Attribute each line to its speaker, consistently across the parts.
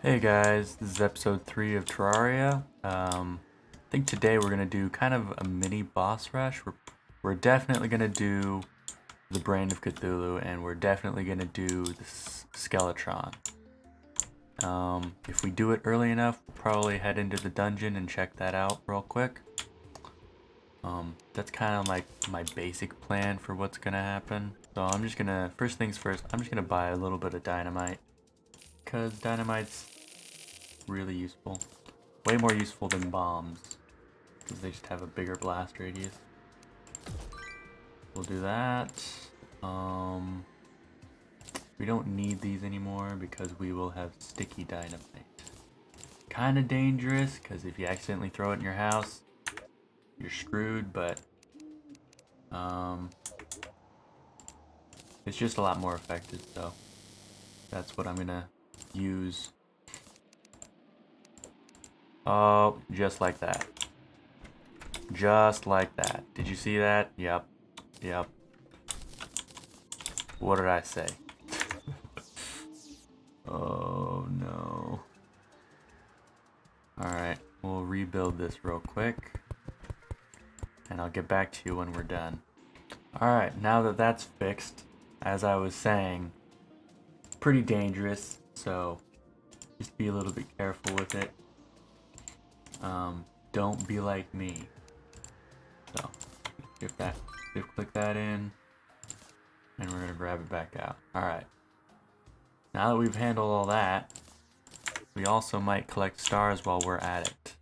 Speaker 1: Hey guys, this is episode 3 of Terraria. I think today we're gonna do kind of a mini boss rush. We're definitely gonna do the Brain of Cthulhu, and we're definitely gonna do the Skeletron. If we do it early enough, we'll probably head into the dungeon and check that out real quick. That's kind of like my basic plan for what's gonna happen. So I'm just gonna, first things first, I'm just gonna buy a little bit of dynamite, because dynamite's really useful. Way more useful than bombs, because they just have a bigger blast radius. We'll do that. We don't need these anymore because we will have sticky dynamite. Kind of dangerous, because if you accidentally throw it in your house, you're screwed, but it's just a lot more effective, so that's what I'm gonna use. Oh, just like that. Just like that. Did you see that? Yep. Yep. What did I say? Oh no. Alright, we'll rebuild this real quick. And I'll get back to you when we're done. Alright, now that that's fixed, as I was saying, pretty dangerous, so just be a little bit careful with it. Don't be like me. So, click that in, and we're gonna grab it back out. Alright. Now that we've handled all that, we also might collect stars while we're at it.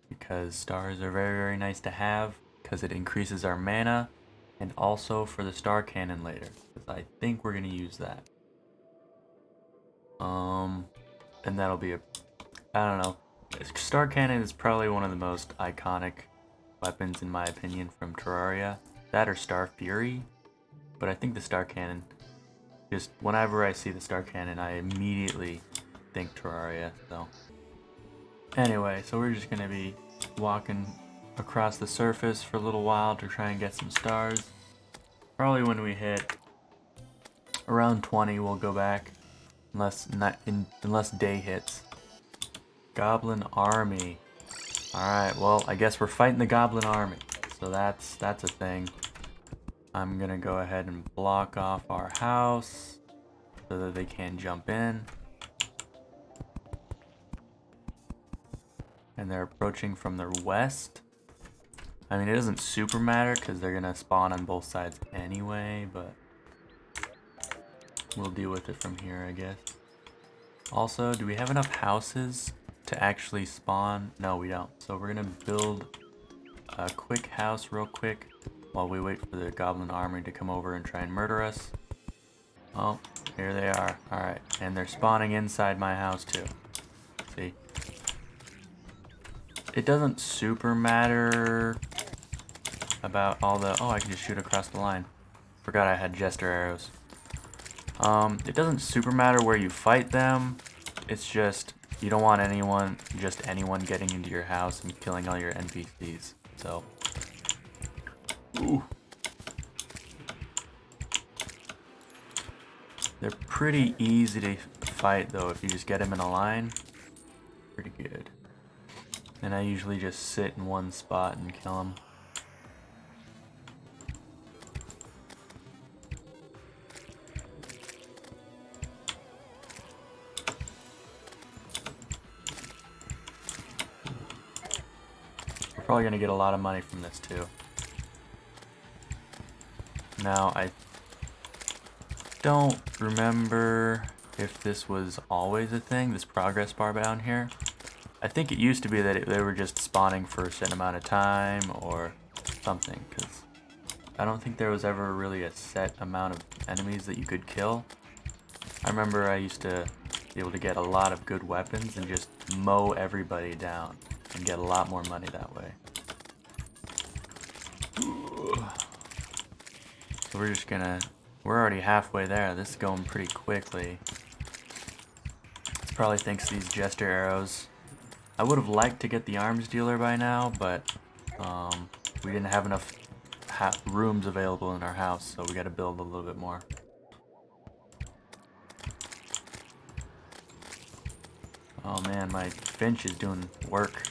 Speaker 1: Because stars are very, very nice to have, because it increases our mana, and also for the star cannon later, because I think we're gonna use that. And that'll be I don't know. Star cannon is probably one of the most iconic weapons in my opinion from Terraria. That or Star Fury, but I think the star cannon, just whenever I see the star cannon, I immediately think Terraria, so. Anyway, so we're just gonna be walking across the surface for a little while to try and get some stars. Probably when we hit around 20, we'll go back, unless day hits. Goblin army. Alright, well, I guess we're fighting the goblin army, so that's a thing. I'm gonna go ahead and block off our house so that they can't jump in. And they're approaching from the west. I mean, it doesn't super matter because they're gonna spawn on both sides anyway, but we'll deal with it from here, I guess. Also, do we have enough houses to actually spawn? No, we don't. So we're gonna build a quick house real quick while we wait for the goblin army to come over and try and murder us. Oh, here they are. Alright, and they're spawning inside my house too. See? It doesn't super matter about all the... Oh, I can just shoot across the line. Forgot I had jester arrows. It doesn't super matter where you fight them. It's just, you don't want anyone getting into your house and killing all your NPCs. So, ooh. They're pretty easy to fight though if you just get them in a line. Pretty good. And I usually just sit in one spot and kill them. We're probably gonna get a lot of money from this too. Now, I don't remember if this was always a thing, this progress bar down here. I think it used to be that they were just spawning for a certain amount of time or something, because I don't think there was ever really a set amount of enemies that you could kill. I remember I used to be able to get a lot of good weapons and just mow everybody down and get a lot more money that way. So we're already halfway there. This is going pretty quickly. It's probably thanks to these jester arrows. I would have liked to get the arms dealer by now, but we didn't have enough rooms available in our house, so we got to build a little bit more. Oh man, my Finch is doing work.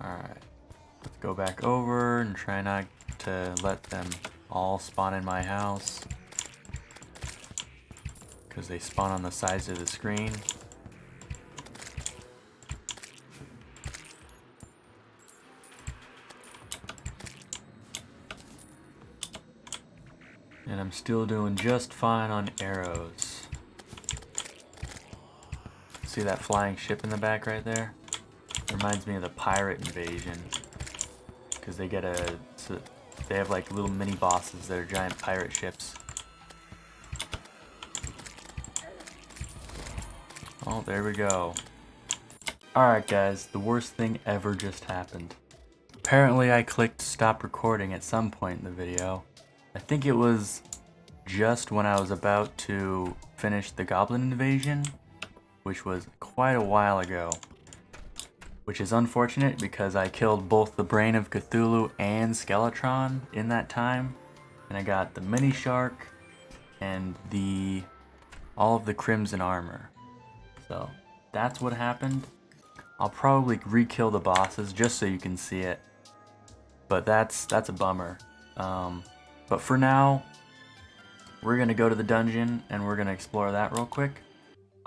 Speaker 1: Alright, let's go back over and try not to let them all spawn in my house, because they spawn on the sides of the screen. And I'm still doing just fine on arrows. See that flying ship in the back right there? Reminds me of the pirate invasion, because they have like little mini bosses that are giant pirate ships. Oh, there we go. Alright guys, the worst thing ever just happened. Apparently I clicked stop recording at some point in the video. I think it was just when I was about to finish the goblin invasion, which was quite a while ago. Which is unfortunate because I killed both the Brain of Cthulhu and Skeletron in that time. And I got the mini shark and all of the crimson armor. So that's what happened. I'll probably re-kill the bosses just so you can see it. But that's a bummer. But for now, we're gonna go to the dungeon and we're gonna explore that real quick.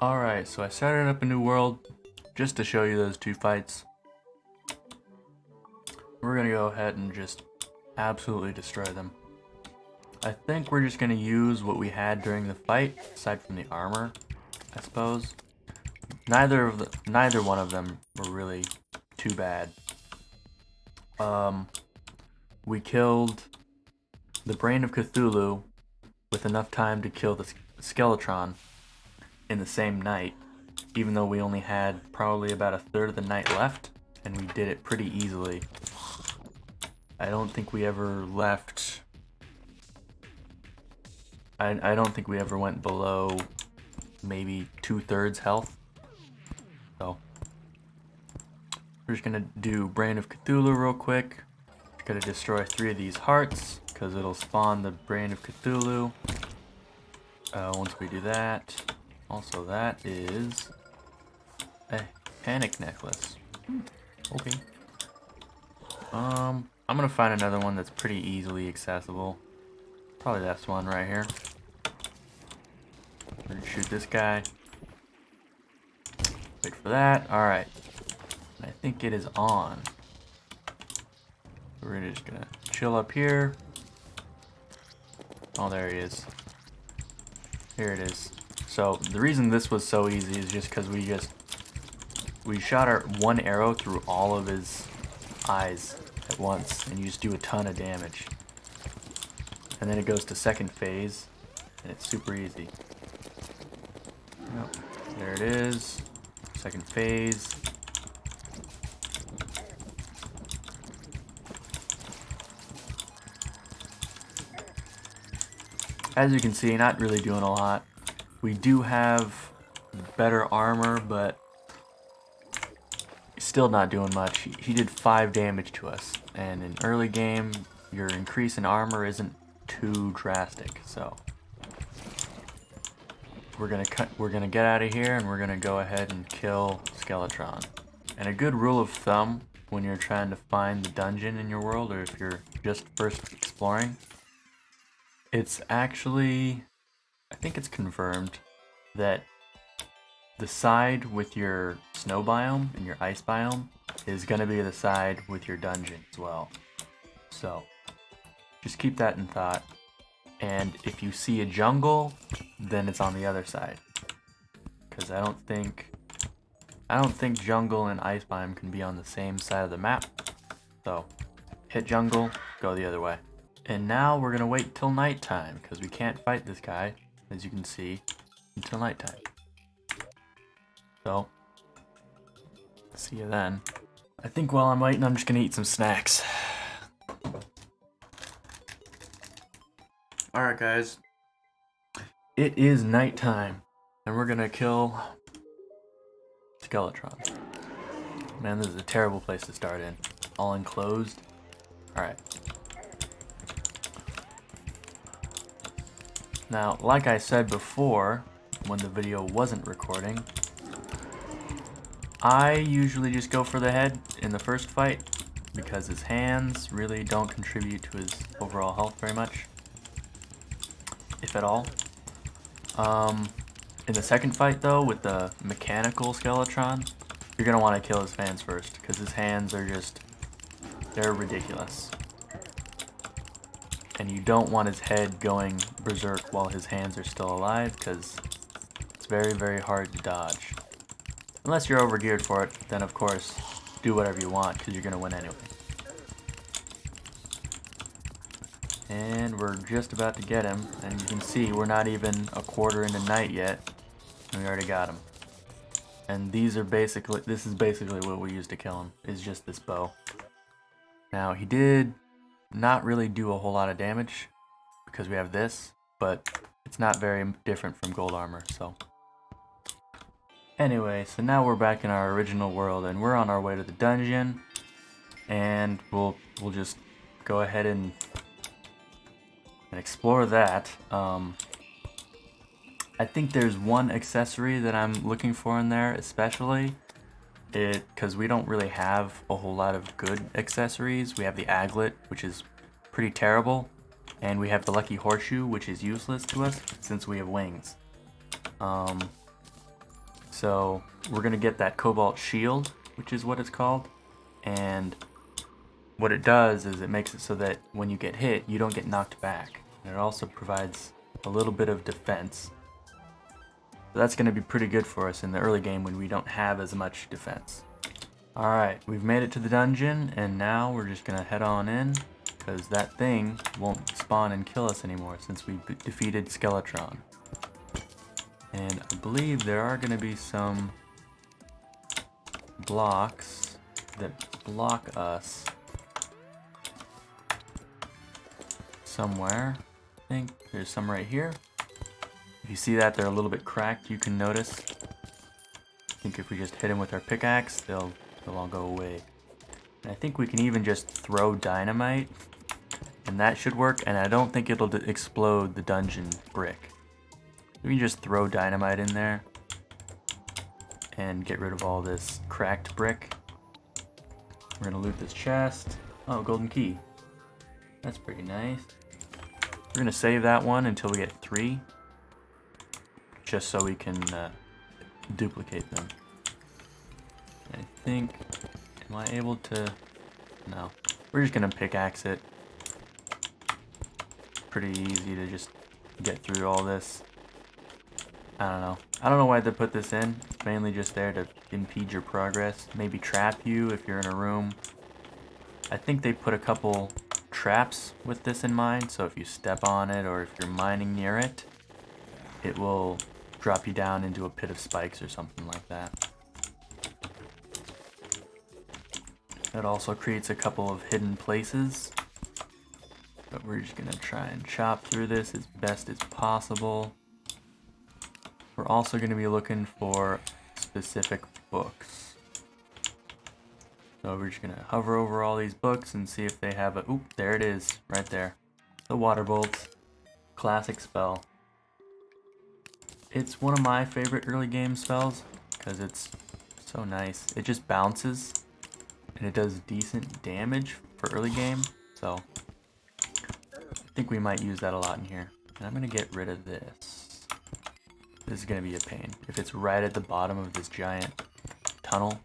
Speaker 1: Alright, so I started up a new world just to show you those two fights. We're gonna go ahead and just absolutely destroy them. I think we're just gonna use what we had during the fight, aside from the armor, I suppose. Neither one of them were really too bad. We killed the Brain of Cthulhu with enough time to kill the Skeletron in the same night, even though we only had probably about a third of the night left, and we did it pretty easily. I don't think we ever left... I don't think we ever went below maybe 2/3 health. So we're just gonna do Brain of Cthulhu real quick. Just gotta destroy 3 of these hearts, because it'll spawn the Brain of Cthulhu. Once we do that, also that is a panic necklace. Okay. I'm gonna find another one that's pretty easily accessible. Probably this one right here. We're gonna shoot this guy. Wait for that. Alright. I think it is on. We're just gonna chill up here. Oh, there he is. Here it is. So the reason this was so easy is just because we shot our one arrow through all of his eyes at once, and you just do a ton of damage. And then it goes to second phase, and it's super easy. Yep. There it is. Second phase. As you can see, not really doing a lot. We do have better armor, but still not doing much. He did 5 damage to us, and in early game, your increase in armor isn't too drastic. So we're gonna get out of here, and we're gonna go ahead and kill Skeletron. And a good rule of thumb when you're trying to find the dungeon in your world, or if you're just first exploring, it's actually, I think it's confirmed that the side with your snow biome and your ice biome is going to be the side with your dungeon as well. So just keep that in thought. And if you see a jungle, then it's on the other side. Because I don't think jungle and ice biome can be on the same side of the map. So hit jungle, go the other way. And now we're gonna wait till nighttime, because we can't fight this guy, as you can see, until nighttime. So, see you then. I think while I'm waiting, I'm just gonna eat some snacks. Alright guys, it is nighttime, and we're gonna kill Skeletron. Man, this is a terrible place to start in. All enclosed. Alright. Now, like I said before, when the video wasn't recording, I usually just go for the head in the first fight because his hands really don't contribute to his overall health very much, if at all. In the second fight though, with the mechanical Skeletron, you're going to want to kill his hands first because his hands are just, they're ridiculous. And you don't want his head going berserk while his hands are still alive because it's very, very hard to dodge. Unless you're overgeared for it, then of course, do whatever you want because you're going to win anyway. And we're just about to get him, and you can see we're not even a quarter into night yet, and we already got him. And this is basically what we use to kill him, is just this bow. Now, he did not really do a whole lot of damage because we have this, but it's not very different from gold armor, so. Anyway, so now we're back in our original world and we're on our way to the dungeon, and we'll just go ahead and explore that. I think there's one accessory that I'm looking for in there, especially because we don't really have a whole lot of good accessories. We have the aglet, which is pretty terrible, and we have the lucky horseshoe, which is useless to us since we have wings. So we're gonna get that cobalt shield, which is what it's called, and what it does is it makes it so that when you get hit, you don't get knocked back. And it also provides a little bit of defense. So that's gonna be pretty good for us in the early game when we don't have as much defense. Alright, we've made it to the dungeon, and now we're just gonna head on in, because that thing won't spawn and kill us anymore since we defeated Skeletron. And I believe there are going to be some blocks that block us somewhere. I think there's some right here. If you see that they're a little bit cracked, you can notice. I think if we just hit them with our pickaxe, they'll all go away. And I think we can even just throw dynamite, and that should work, and I don't think it'll explode the dungeon brick. We can just throw dynamite in there and get rid of all this cracked brick. We're gonna loot this chest. Oh, golden key. That's pretty nice. We're gonna save that one until we get 3, just so we can duplicate them. I think, am I able to? No. We're just gonna pickaxe it. Pretty easy to just get through all this. I don't know. I don't know why they put this in. It's mainly just there to impede your progress. Maybe trap you if you're in a room. I think they put a couple traps with this in mind, so if you step on it or if you're mining near it, it will drop you down into a pit of spikes or something like that. It also creates a couple of hidden places, but we're just gonna try and chop through this as best as possible. We're also going to be looking for specific books. So we're just going to hover over all these books and see if they have a... Oop, there it is, right there. The Water Bolt. Classic spell. It's one of my favorite early game spells because it's so nice. It just bounces and it does decent damage for early game. So I think we might use that a lot in here. And I'm going to get rid of this. This is going to be a pain. If it's right at the bottom of this giant tunnel.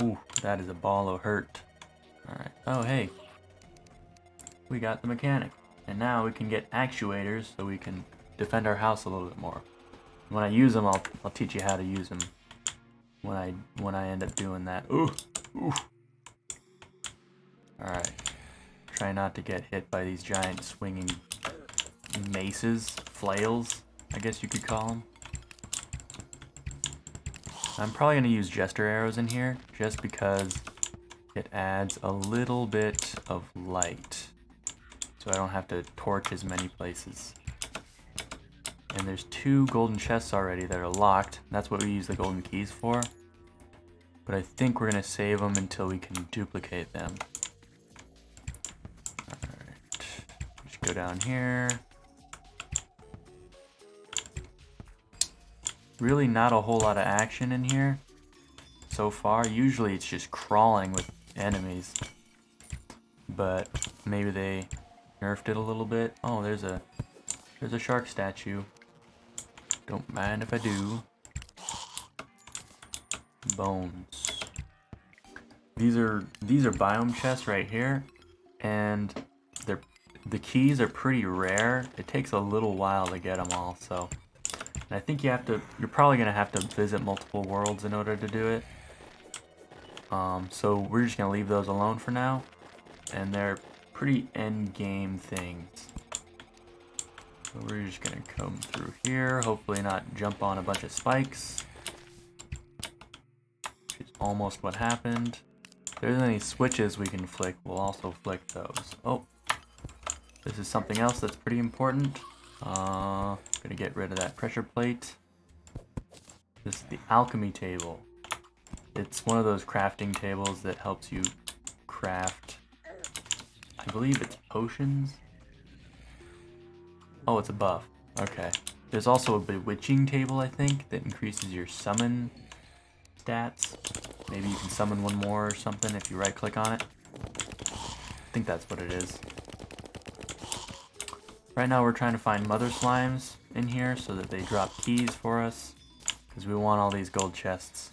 Speaker 1: Ooh, that is a ball of hurt. Alright. Oh, hey. We got the mechanic. And now we can get actuators so we can defend our house a little bit more. When I use them, I'll teach you how to use them. When I end up doing that. Ooh. Ooh. Alright. Try not to get hit by these giant swinging maces, flails, I guess you could call them. I'm probably going to use jester arrows in here just because it adds a little bit of light, so I don't have to torch as many places. And there's 2 golden chests already that are locked. That's what we use the golden keys for. But I think we're going to save them until we can duplicate them. go down here. Really not a whole lot of action in here so far. Usually it's just crawling with enemies. But maybe they nerfed it a little bit. Oh, there's a shark statue. Don't mind if I do. Bones. These are biome chests right here, and the keys are pretty rare. It takes a little while to get them all, so and I think you're probably gonna have to visit multiple worlds in order to do it. So we're just gonna leave those alone for now, and they're pretty end game things. So we're just gonna come through here, hopefully not jump on a bunch of spikes, which is almost what happened. If there's any switches we can flick, we'll also flick those. Oh, this is something else that's pretty important. Gonna get rid of that pressure plate. This is the alchemy table. It's one of those crafting tables that helps you craft, I believe it's potions. Oh, it's a buff. Okay. There's also a bewitching table, I think, that increases your summon stats. Maybe you can summon one more or something if you right click on it. I think that's what it is. Right now we're trying to find mother slimes in here so that they drop keys for us, because we want all these gold chests.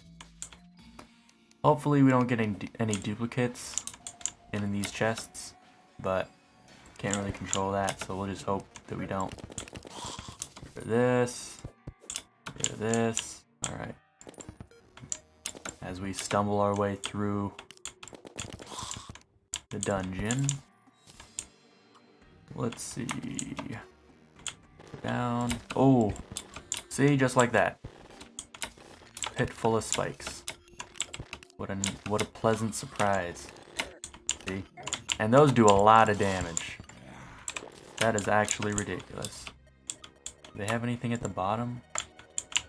Speaker 1: Hopefully we don't get any duplicates in these chests, but can't really control that, so we'll just hope that we don't. Get rid of this. Get rid of this. Alright. As we stumble our way through the dungeon. Let's see. Down. Oh! See, just like that. Pit full of spikes. What a pleasant surprise. See? And those do a lot of damage. That is actually ridiculous. Do they have anything at the bottom?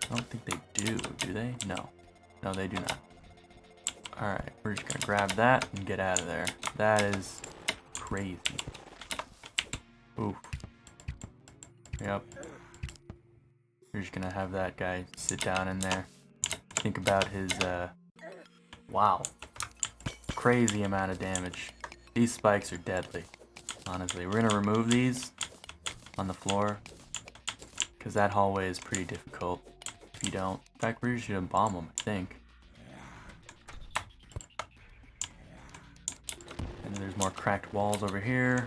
Speaker 1: I don't think they do they? No. No, they do not. Alright, we're just gonna grab that and get out of there. That is crazy. Oof. Yep. We're just gonna have that guy sit down in there. Think about his, wow. Crazy amount of damage. These spikes are deadly. Honestly, we're gonna remove these on the floor, because that hallway is pretty difficult if you don't. In fact, we're just gonna bomb them, I think. And there's more cracked walls over here.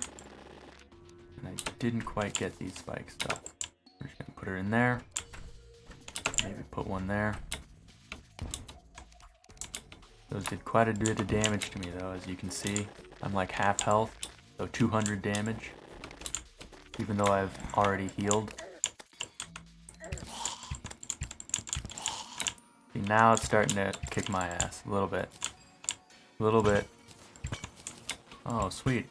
Speaker 1: And I didn't quite get these spikes, so we're just gonna put her in there. Maybe put one there. Those did quite a bit of damage to me though, as you can see. I'm like half health, so 200 damage. Even though I've already healed. See, now it's starting to kick my ass a little bit. A little bit. Oh, sweet.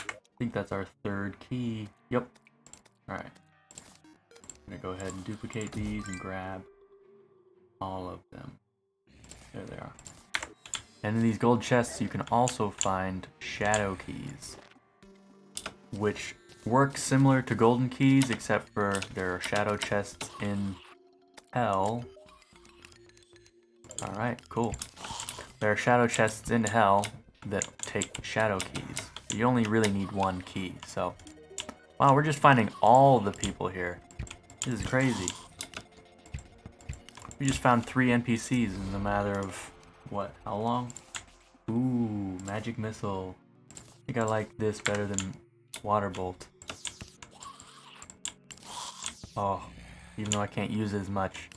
Speaker 1: I think that's our third key. Yep. Alright. I'm gonna go ahead and duplicate these and grab all of them. There they are. And in these gold chests you can also find shadow keys, which work similar to golden keys, except for there are shadow chests in hell. Alright, cool. There are shadow chests in hell that take shadow keys. You only really need one key, so. Wow, we're just finding all the people here. This is crazy. We just found 3 NPCs in the matter of, what, how long? Ooh, magic missile. I think I like this better than water bolt. Oh, even though I can't use it as much,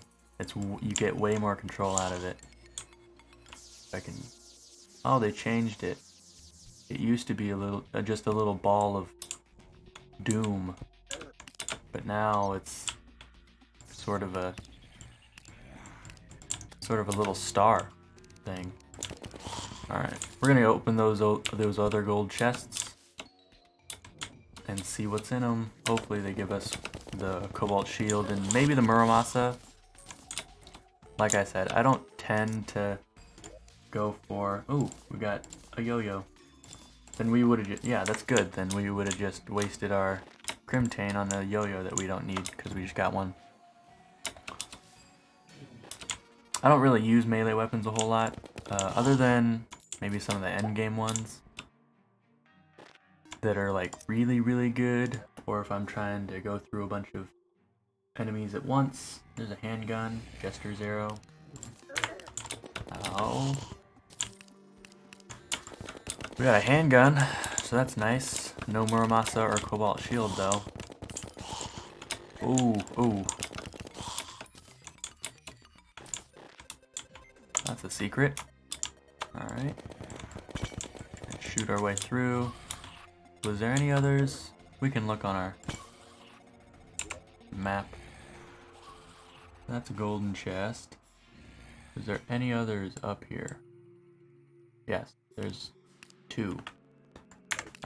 Speaker 1: you get way more control out of it. If I can. Oh, they changed it. It used to be just a little ball of doom, but now it's sort of a little star thing. All right, we're gonna open those other gold chests and see what's in them. Hopefully they give us the cobalt shield and maybe the Muramasa. Like I said, I don't tend to go for... Ooh, we got a yo-yo. Then we would have just... Yeah, that's good. Then we would have just wasted our Crimtane on the yo-yo that we don't need because we just got one. I don't really use melee weapons a whole lot, other than maybe some of the endgame ones that are like really, really good, or if I'm trying to go through a bunch of enemies at once. There's a handgun, Jester's arrow. Ow. We got a handgun, so that's nice. No Muramasa or Cobalt Shield though. Ooh, ooh. That's a secret. Alright. Shoot our way through. Was there any others? We can look on our map. That's a golden chest. Is there any others up here? Yes, there's 2.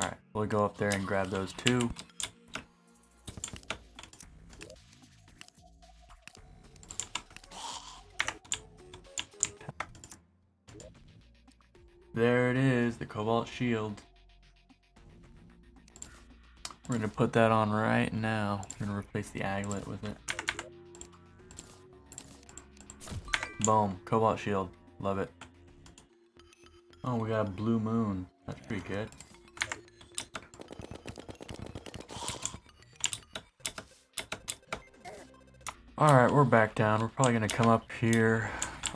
Speaker 1: Alright, we'll go up there and grab those 2. There it is, the Cobalt Shield. We're gonna put that on right now. We're gonna replace the aglet with it. Boom, Cobalt Shield. Love it. Oh, we got a blue moon. That's pretty good. Alright, we're back down. We're probably gonna come up here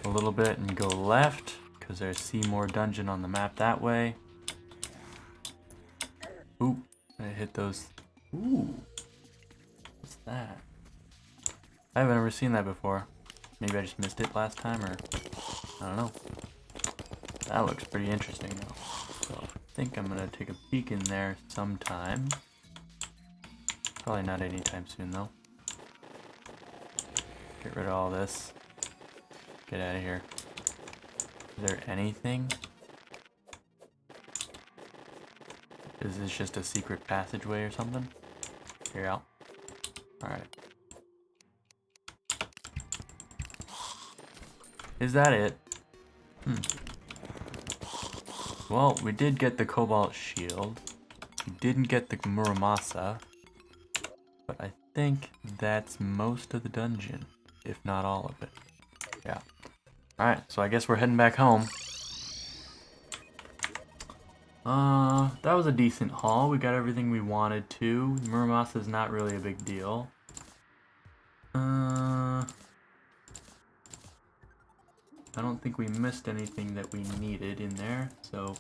Speaker 1: a little bit and go left, because there's Seymour Dungeon on the map that way. Oop, I hit those. Ooh, what's that? I haven't ever seen that before. Maybe I just missed it last time, or I don't know. That looks pretty interesting though. So I think I'm gonna take a peek in there sometime. Probably not anytime soon though. Get rid of all this. Get out of here. Is there anything? Is this just a secret passageway or something? Here out. Alright. Is that it? Well, we did get the Cobalt Shield. We didn't get the Muramasa. But I think that's most of the dungeon. If not all of it. Yeah. Alright, so I guess we're heading back home. That was a decent haul. We got everything we wanted to. Muramasa is not really a big deal. I don't think we missed anything that we needed in there, so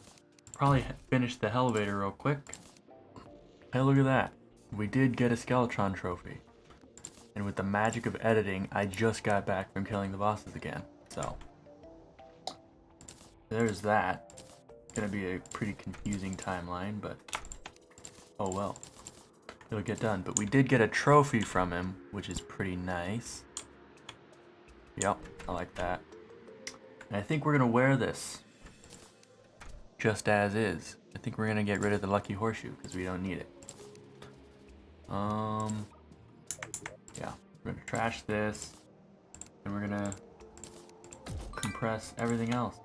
Speaker 1: probably finish the elevator real quick. Hey, look at that. We did get a Skeletron trophy. And with the magic of editing, I just got back from killing the bosses again. So, there's that. Gonna be a pretty confusing timeline, but oh well. It'll get done. But we did get a trophy from him, which is pretty nice. Yep, I like that. And I think we're gonna wear this just as is. I think we're gonna get rid of the lucky horseshoe because we don't need it. Yeah, we're gonna trash this, and we're gonna compress everything else.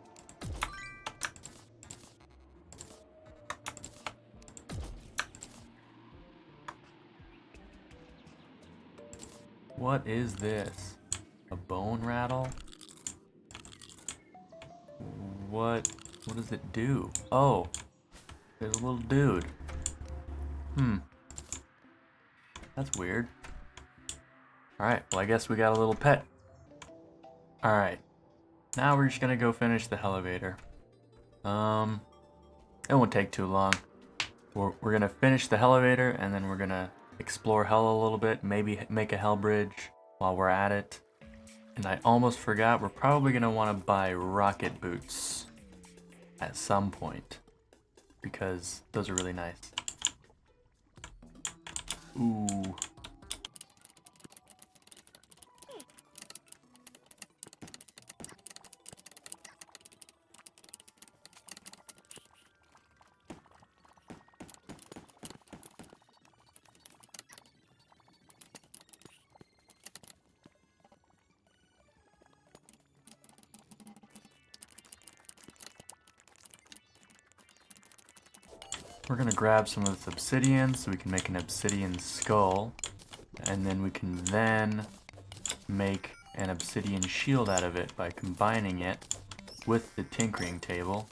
Speaker 1: What is this? A bone rattle? What does it do? Oh, there's a little dude. That's weird. Alright, well I guess we got a little pet. Alright, now we're just gonna go finish the elevator. It won't take too long. We're gonna finish the elevator and then we're gonna explore hell a little bit, maybe make a hell bridge while we're at it. And I almost forgot, we're probably gonna want to buy rocket boots at some point because those are really nice. Ooh. We're gonna grab some of this obsidian so we can make an obsidian skull. And then we can then make an obsidian shield out of it by combining it with the tinkering table.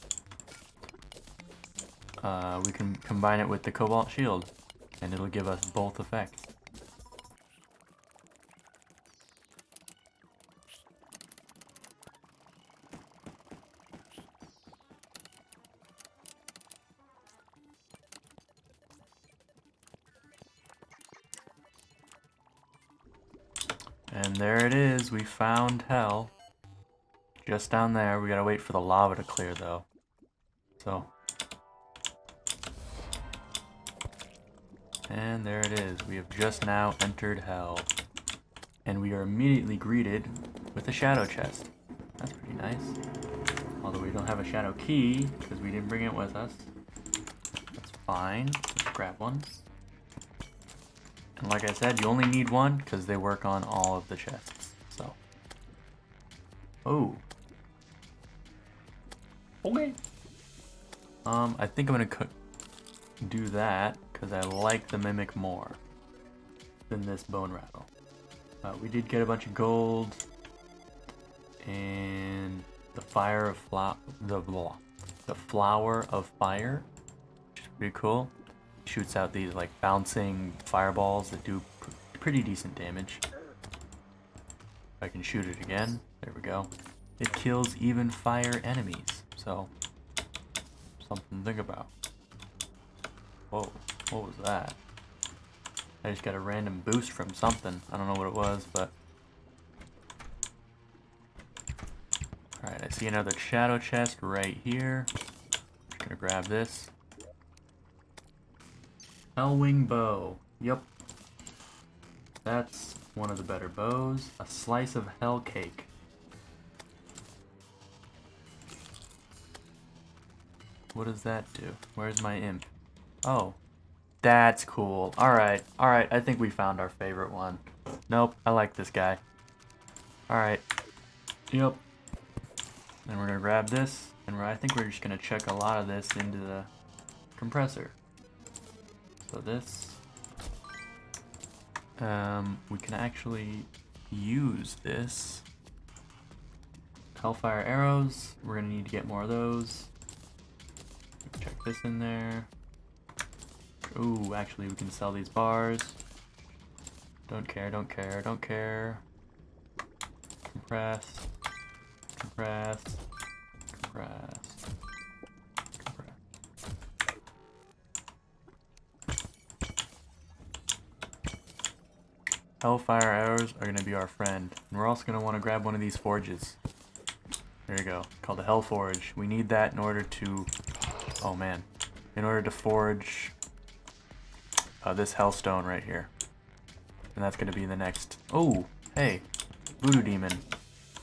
Speaker 1: We can combine it with the cobalt shield, and it'll give us both effects. And there it is, we found hell. Just down there. We gotta wait for the lava to clear though. So. And there it is. We have just now entered hell. And we are immediately greeted with a shadow chest. That's pretty nice. Although we don't have a shadow key because we didn't bring it with us. That's fine. Let's grab one. And like I said, you only need one because they work on all of the chests. So. Oh. Okay. I think I'm gonna do that because I like the mimic more than this bone rattle. We did get a bunch of gold and the flower of fire, which is pretty cool. Shoots out these like bouncing fireballs that do pretty decent damage. I can shoot it again. There we go. It kills even fire enemies, so something to think about. Whoa, what was that? I just got a random boost from something. I don't know what it was, but... Alright, I see another shadow chest right here. Just gonna grab this. Hellwing bow. Yep. That's one of the better bows. A slice of hell cake. What does that do? Where's my imp? Oh. That's cool. Alright, I think we found our favorite one. Nope, I like this guy. Alright. Yep. And we're gonna grab this, and I think we're just gonna chuck a lot of this into the compressor. So this... we can actually use this. Hellfire arrows, we're gonna need to get more of those. Check this in there. Ooh, actually we can sell these bars. Don't care, don't care, don't care. Compress. Compress. Compress. Compress. Hellfire arrows are going to be our friend. And we're also going to want to grab one of these forges. There you go. Called the Hell Forge. We need that in order to... Oh man. In order to forge... this Hellstone right here. And that's going to be the next... Oh! Hey! Voodoo Demon.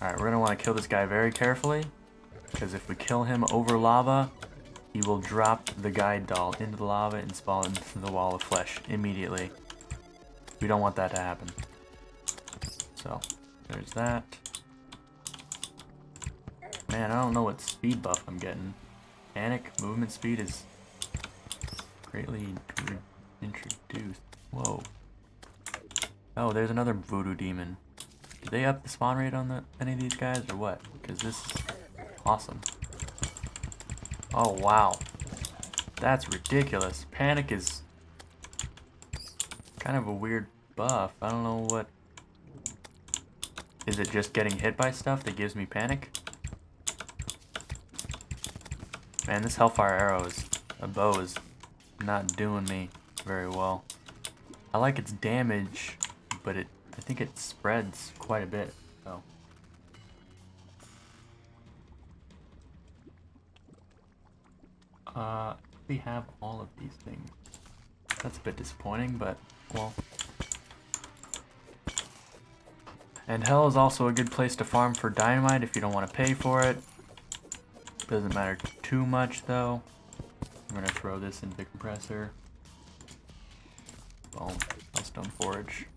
Speaker 1: Alright, we're going to want to kill this guy very carefully. Because if we kill him over lava, he will drop the guide doll into the lava and spawn into the wall of flesh immediately. We don't want that to happen. So, there's that. Man, I don't know what speed buff I'm getting. Panic, movement speed is greatly introduced. Whoa. Oh, there's another voodoo demon. Did they up the spawn rate on any of these guys or what? Because this is awesome. Oh, wow. That's ridiculous. Panic is kind of a weird buff. I don't know what... Is it just getting hit by stuff that gives me panic? Man, this Hellfire arrow is... A bow is not doing me very well. I like its damage, but I think it spreads quite a bit, so... We have all of these things. That's a bit disappointing, but, well... And hell is also a good place to farm for dynamite if you don't want to pay for it. Doesn't matter too much, though. I'm gonna throw this into the compressor. Boom. Hellstone forge.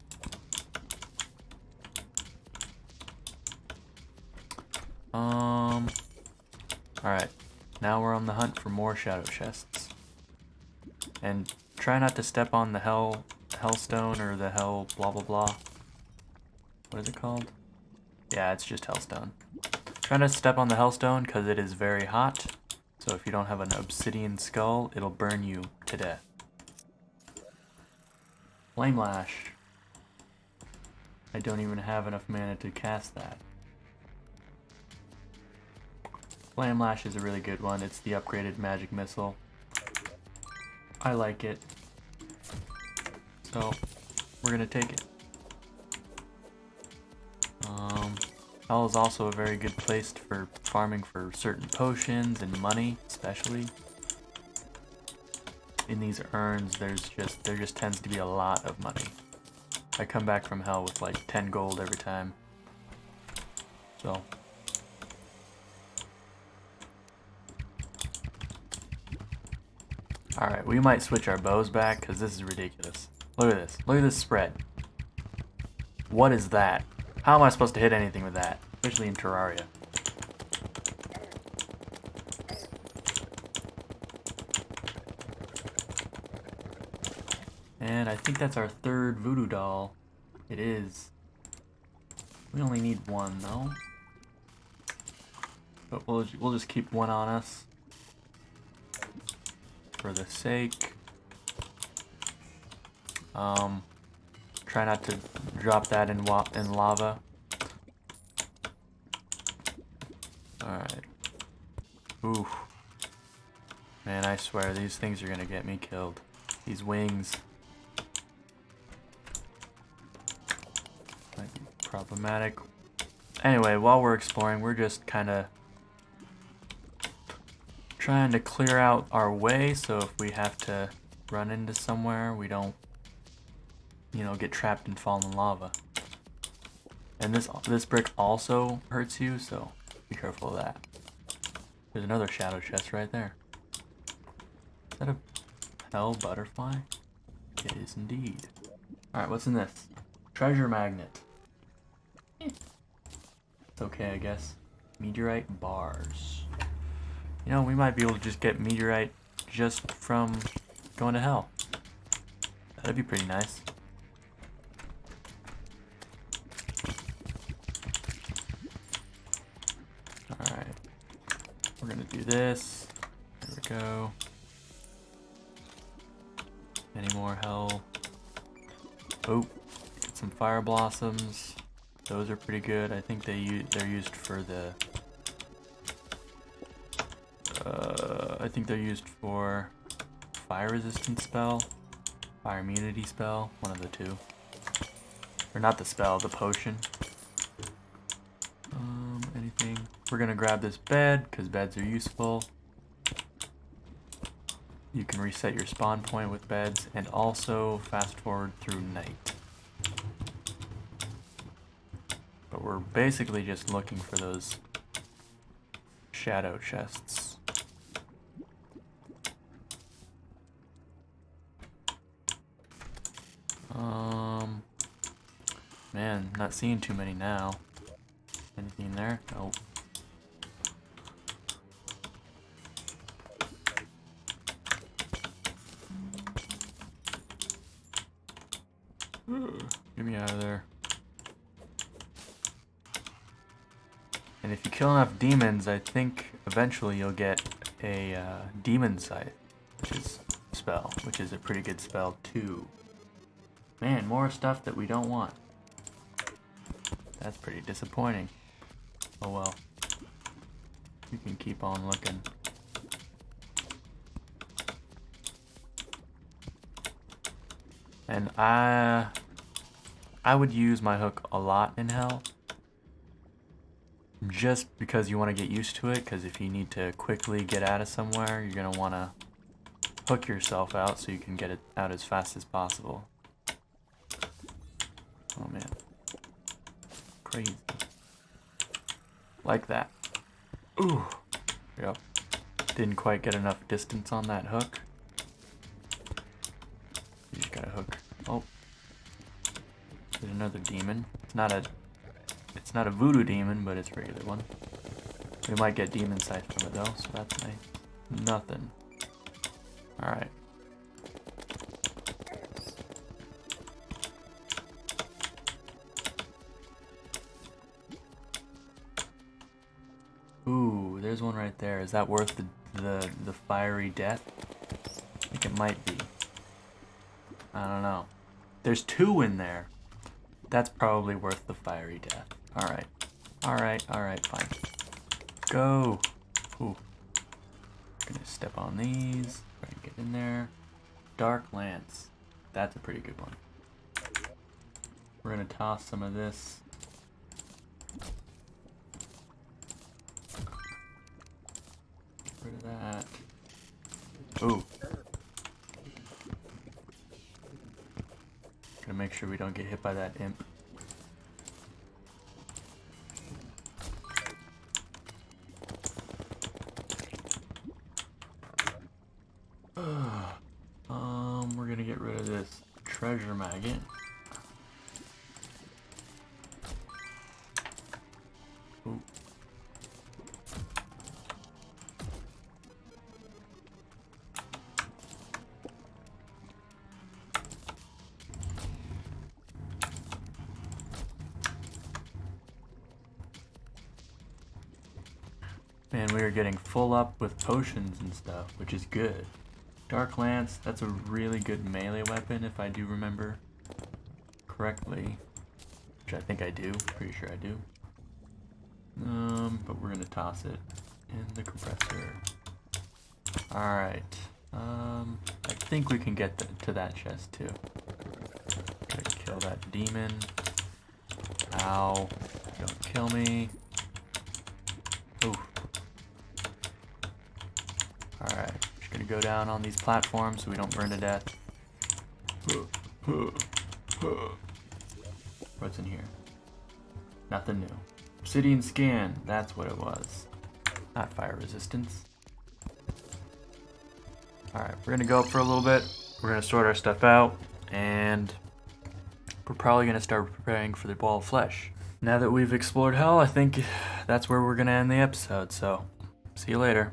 Speaker 1: Alright. Now we're on the hunt for more shadow chests. And try not to step on the hellstone or the hell blah blah blah. What is it called? Yeah, it's just hellstone. Try not to step on the hellstone because it is very hot. So if you don't have an obsidian skull, it'll burn you to death. Flame Lash. I don't even have enough mana to cast that. Flame Lash is a really good one. It's the upgraded magic missile. I like it. So, we're gonna take it. Hell is also a very good place for farming for certain potions and money, especially. In these urns, there just tends to be a lot of money. I come back from hell with like 10 gold every time. So. Alright, we might switch our bows back because this is ridiculous. Look at this. Look at this spread. What is that? How am I supposed to hit anything with that? Especially in Terraria. And I think that's our third voodoo doll. It is. We only need one though. But we'll just keep one on us. For the sake. Try not to drop that in lava. Alright. Ooh. Man, I swear, these things are gonna get me killed. These wings. Might be problematic. Anyway, while we're exploring, we're just kinda trying to clear out our way, so if we have to run into somewhere, we don't, you know, get trapped and fall in lava. And this brick also hurts you, so be careful of that. There's another shadow chest right there. Is that a hell butterfly? It is indeed. Alright, what's in this? Treasure magnet. It's okay, I guess. Meteorite bars. You know, we might be able to just get meteorite just from going to hell. That'd be pretty nice. Alright. We're gonna do this. There we go. Any more hell? Oh, get some fire blossoms. Those are pretty good. I think they're used for the. I think they're used for fire resistance spell, fire immunity spell, one of the two. Or not the spell, the potion. Anything? We're gonna grab this bed because beds are useful. You can reset your spawn point with beds and also fast forward through night. But we're basically just looking for those shadow chests. Man, not seeing too many now. Anything there? Nope. Get me out of there. And if you kill enough demons, I think eventually you'll get a demon sight, which is a pretty good spell too. Man, more stuff that we don't want. That's pretty disappointing. Oh well. You can keep on looking. And I would use my hook a lot in hell. Just because you want to get used to it, because if you need to quickly get out of somewhere, you're going to want to hook yourself out so you can get it out as fast as possible. Oh man. Crazy. Like that. Ooh. Yep. Didn't quite get enough distance on that hook. You just gotta hook. Oh. There's another demon. It's not a voodoo demon, but it's a regular one. We might get demon sight from it though, so that's nice. Nothing. Alright. is one right there. Is that worth the fiery death? I think it might be. I don't know. There's 2 in there. That's probably worth the fiery death. Alright. Alright, fine. Go! Ooh. Gonna step on these. Try and get in there. Dark Lance. That's a pretty good one. We're gonna toss some of this. Get rid of that. Ooh. Gonna make sure we don't get hit by that imp. We're gonna get rid of this treasure maggot. Ooh. Man, we are getting full up with potions and stuff, which is good. Dark Lance, that's a really good melee weapon if I do remember correctly. Which I think I do, pretty sure I do. But we're gonna toss it in the compressor. Alright. I think we can get to that chest too. Gotta kill that demon. Ow. Don't kill me. Ooh. Alright. Just gonna go down on these platforms so we don't burn to death. What's in here? Nothing new. Obsidian scan, that's what it was. Not fire resistance. Alright, we're gonna go up for a little bit. We're gonna sort our stuff out, and we're probably gonna start preparing for the ball of flesh. Now that we've explored hell, I think that's where we're gonna end the episode, so see you later.